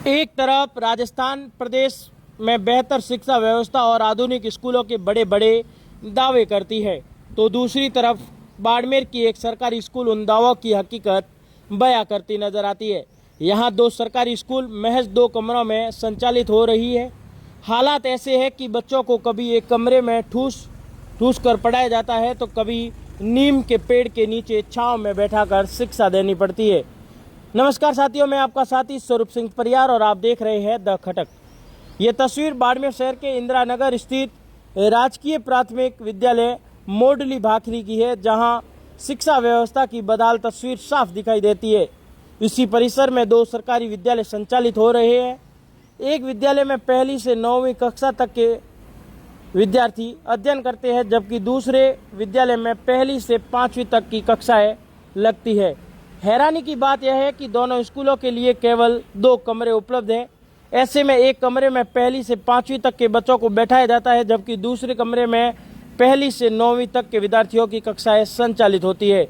एक तरफ राजस्थान प्रदेश में बेहतर शिक्षा व्यवस्था और आधुनिक स्कूलों के बड़े बड़े दावे करती है, तो दूसरी तरफ बाड़मेर की एक सरकारी स्कूल उन दावों की हकीकत बयां करती नजर आती है। यहाँ दो सरकारी स्कूल महज 2 कमरों में संचालित हो रही है। हालात ऐसे हैं कि बच्चों को कभी एक कमरे में ठूस ठूस कर पढ़ाया जाता है, तो कभी नीम के पेड़ के नीचे छांव में बैठाकर शिक्षा देनी पड़ती है। नमस्कार साथियों, मैं आपका साथी स्वरूप सिंह परियार और आप देख रहे हैं द खटक। ये तस्वीर बाड़मेर शहर के इंदिरा नगर स्थित राजकीय प्राथमिक विद्यालय मोडली भाखरी की है, जहां शिक्षा व्यवस्था की बदहाल तस्वीर साफ दिखाई देती है। इसी परिसर में 2 सरकारी विद्यालय संचालित हो रहे हैं। एक विद्यालय में 1ली से 9वीं कक्षा तक के विद्यार्थी अध्ययन करते हैं, जबकि दूसरे विद्यालय में 1ली से 5वीं तक की कक्षाएं लगती है। हैरानी की बात यह है कि दोनों स्कूलों के लिए केवल 2 कमरे उपलब्ध हैं। ऐसे में एक कमरे में 1ली से 5वीं तक के बच्चों को बैठाया जाता है, जबकि दूसरे कमरे में 1ली से 9वीं तक के विद्यार्थियों की कक्षाएं संचालित होती है।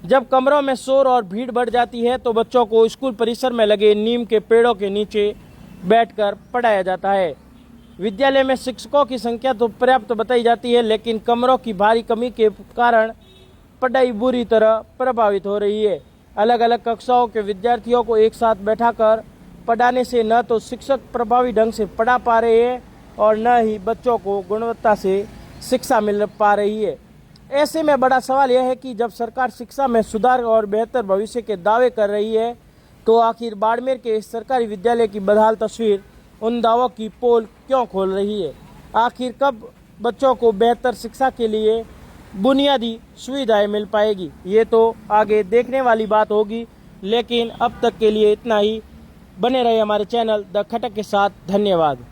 जब कमरों में शोर और भीड़ बढ़ जाती है तो बच्चों को स्कूल परिसर में लगे नीम के पेड़ों के नीचे बैठकर पढ़ाया जाता है। विद्यालय में शिक्षकों की संख्या तो पर्याप्त बताई जाती है, लेकिन कमरों की भारी कमी के कारण पढ़ाई बुरी तरह प्रभावित हो रही है। अलग अलग कक्षाओं के विद्यार्थियों को एक साथ बैठाकर पढ़ाने से न तो शिक्षक प्रभावी ढंग से पढ़ा पा रहे हैं और न ही बच्चों को गुणवत्ता से शिक्षा मिल पा रही है। ऐसे में बड़ा सवाल यह है कि जब सरकार शिक्षा में सुधार और बेहतर भविष्य के दावे कर रही है, तो आखिर बाड़मेर के इस सरकारी विद्यालय की बदहाल तस्वीर उन दावों की पोल क्यों खोल रही है? आखिर कब बच्चों को बेहतर शिक्षा के लिए बुनियादी सुविधाएं मिल पाएगी? ये तो आगे देखने वाली बात होगी, लेकिन अब तक के लिए इतना ही। बने रहे हमारे चैनल द खटक के साथ। धन्यवाद।